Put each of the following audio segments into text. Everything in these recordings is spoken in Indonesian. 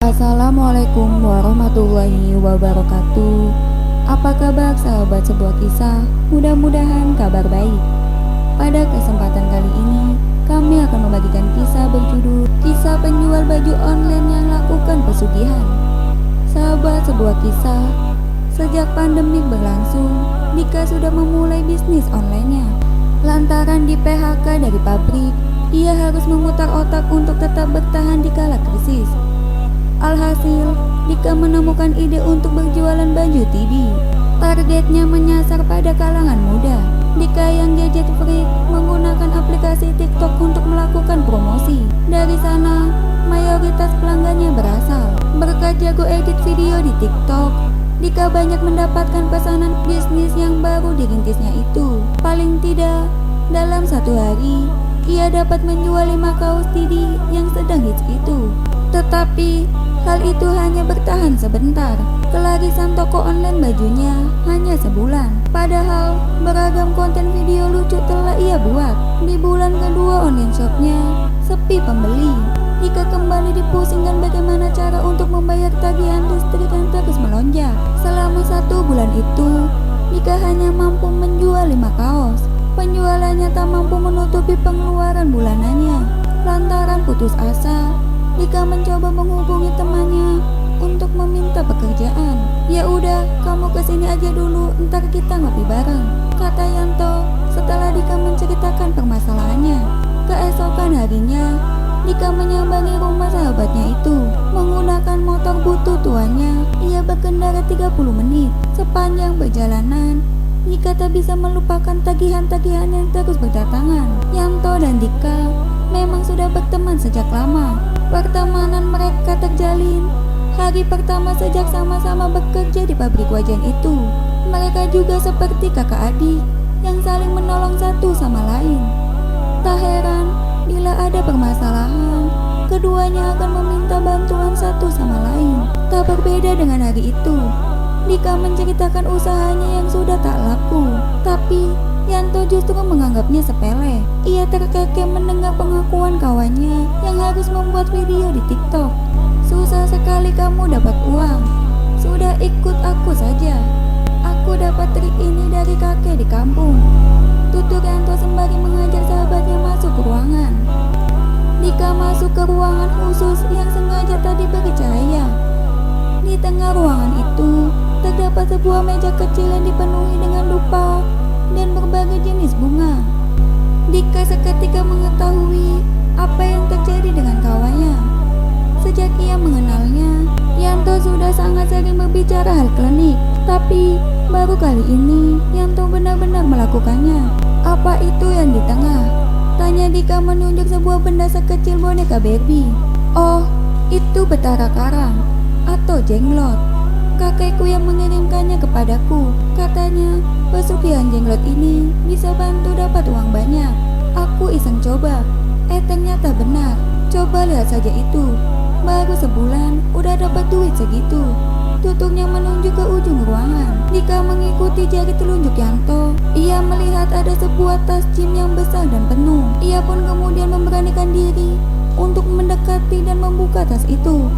Assalamualaikum warahmatullahi wabarakatuh. Apa kabar sahabat sebuah kisah? Mudah-mudahan kabar baik. Pada kesempatan kali ini, kami akan membagikan kisah berjudul Kisah Penjual Baju Online yang Lakukan Pesugihan. Sahabat sebuah kisah, sejak pandemi berlangsung, Dika sudah memulai bisnis online-nya. Lantaran di PHK dari pabrik, ia harus memutar otak untuk tetap bertahan di kala krisis. Alhasil, Dika menemukan ide untuk berjualan baju TD. Targetnya menyasar pada kalangan muda. Dika yang gadget freak menggunakan aplikasi TikTok untuk melakukan promosi. Dari sana, mayoritas pelanggannya berasal. Berkat jago edit video di TikTok, Dika banyak mendapatkan pesanan bisnis yang baru dirintisnya itu. Paling tidak, dalam satu hari, ia dapat menjual 5 kaos TD yang sedang hits itu. Tetapi, hal itu hanya bertahan sebentar. Kelarisan toko online bajunya hanya sebulan. Padahal, beragam konten video lucu telah ia buat. Di bulan kedua online shopnya sepi pembeli. Dika kembali dipusingkan bagaimana cara untuk membayar tagihan listrik yang terus melonjak. Selama 1 bulan itu, Dika hanya mampu menjual 5 kaos. Penjualannya tak mampu menutupi pengeluaran bulanannya. Lantaran putus asa, Dika mencoba menghubungi temannya untuk meminta pekerjaan. Ya udah, kamu kesini aja dulu, ntar kita ngopi bareng, kata Yanto setelah Dika menceritakan permasalahannya. Keesokan harinya, Dika menyambangi rumah sahabatnya itu. Menggunakan motor butut tuanya, ia berkendara 30 menit. Sepanjang perjalanan, Dika tak bisa melupakan tagihan-tagihan yang terus berdatangan. Yanto dan Dika memang sudah berteman sejak lama. Pertemanan mereka terjalin hari pertama sejak sama-sama bekerja di pabrik wajan itu. Mereka juga seperti kakak adik yang saling menolong satu sama lain. Tak heran bila ada permasalahan, keduanya akan meminta bantuan satu sama lain. Tak berbeda dengan hari itu, Dika menceritakan usahanya yang sudah tak laku, tapi Yanto justru menganggapnya sepele. Ia terkekeh mendengar pengakuan kawannya yang harus membuat video di TikTok. Susah sekali kamu dapat uang. Sudah ikut aku saja. Aku dapat trik ini dari kakek di kampung, tutur Yanto sembari mengajak sahabatnya masuk ke ruangan. Dika masuk ke ruangan khusus yang sengaja tak diberi cahaya. Di tengah ruangan itu, terdapat sebuah meja kecil yang dipenuhi dengan dupa dan berbagai jenis bunga. Dika seketika mengetahui apa yang terjadi dengan kawannya. Sejak ia mengenalnya, Yanto sudah sangat sering berbicara hal klinik, tapi baru kali ini Yanto benar-benar melakukannya. Apa itu yang di tengah? Tanya Dika menunjuk sebuah benda sekecil boneka Barbie. Oh, itu betara karang atau jenglot. Kakekku yang mengirimkannya kepadaku. Katanya pesugihan jenglot ini bisa bantu dapat uang banyak. Aku iseng coba, ternyata benar. Coba lihat saja itu, baru sebulan udah dapat duit segitu. Tuturnya menunjuk ke ujung ruangan. Dika mengikuti jari telunjuk Yanto. Ia melihat ada sebuah tas gym yang besar dan penuh. Ia pun kemudian memberanikan diri untuk mendekati dan membuka tas itu.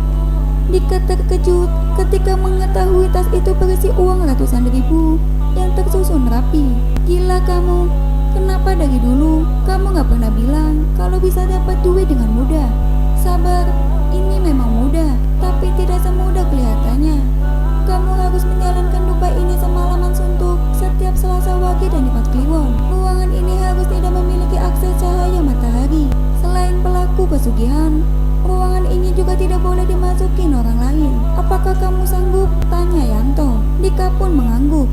Dika terkejut ketika mengetahui tas itu berisi uang ratusan ribu yang tersusun rapi. Gila kamu, kenapa dari dulu kamu gak pernah bilang kalau bisa dapat duit dengan mudah? Sabar, ini memang mudah, tapi tidak semudah kelihatannya. Kamu harus menjalankan dupa ini semalaman suntuk setiap Selasa Wage dan Jumat Kliwon. Ruangan ini harus tidak memiliki akses cahaya matahari. Selain pelaku pesugihan, ruangan ini juga tidak boleh dimasukin orang lain. Apakah kamu sanggup? Tanya Yanto. Dika pun mengangguk.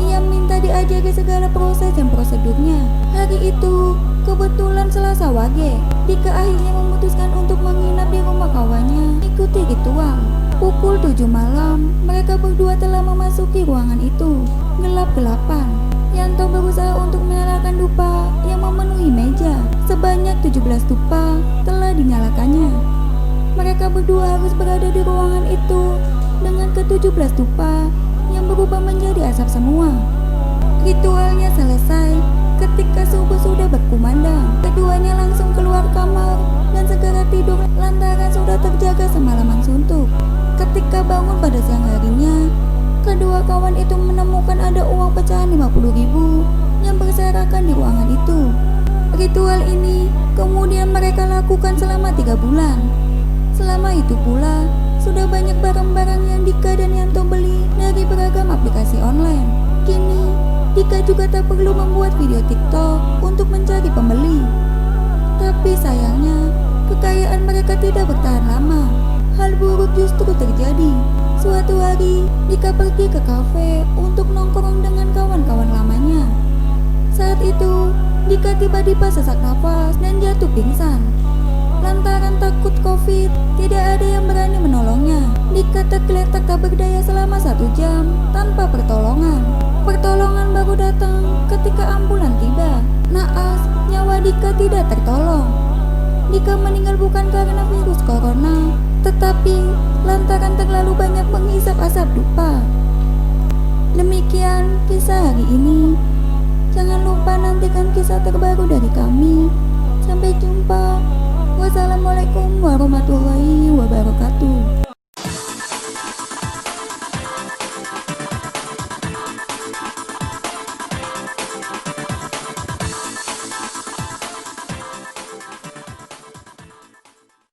Ia minta diajari segala proses dan prosedurnya. Hari itu kebetulan Selasa Wage. Dika akhirnya memutuskan untuk menginap di rumah kawannya. Ikuti ritual. Pukul 7 malam, mereka berdua telah memasuki ruangan itu. Gelap-gelapan. Yanto berusaha untuk menyalakan dupa yang memenuhi meja. Sebanyak 17 dupa telah dinyalakannya. Mereka berdua harus berada di ruangan itu dengan ke-17 dupa yang berubah menjadi asap semua. Ritualnya selesai, Ketika subuh sudah berkumandang, keduanya langsung keluar kamar dan segera tidur lantaran sudah terjaga semalaman suntuk. Ketika bangun pada siang harinya, kedua kawan itu menemukan ada uang pecahan 50.000 yang berserakan di ruangan itu. Ritual ini kemudian mereka lakukan selama 3 bulan. Selama itu pula, sudah banyak barang-barang yang Dika dan Yanto beli dari beragam aplikasi online. Kini, Dika juga tak perlu membuat video TikTok untuk mencari pembeli. Tapi sayangnya, kekayaan mereka tidak bertahan lama. Hal buruk justru terjadi. Suatu hari, Dika pergi ke kafe untuk nongkrong dengan kawan-kawan lamanya. Saat itu, Dika tiba-tiba sesak nafas dan jatuh pingsan. Lantaran takut COVID, tidak ada yang berani menolongnya. Dika tergeletak tak berdaya selama 1 jam tanpa pertolongan. Pertolongan baru datang ketika ambulan tiba. Naas, nyawa Dika tidak tertolong. Dika meninggal bukan karena virus corona, tetapi lantaran terlalu banyak menghisap asap dupa. Demikian kisah hari ini. Jangan lupa nantikan kisah terbaru dari kami. Sampai jumpa. Wassalamualaikum warahmatullahi wabarakatuh.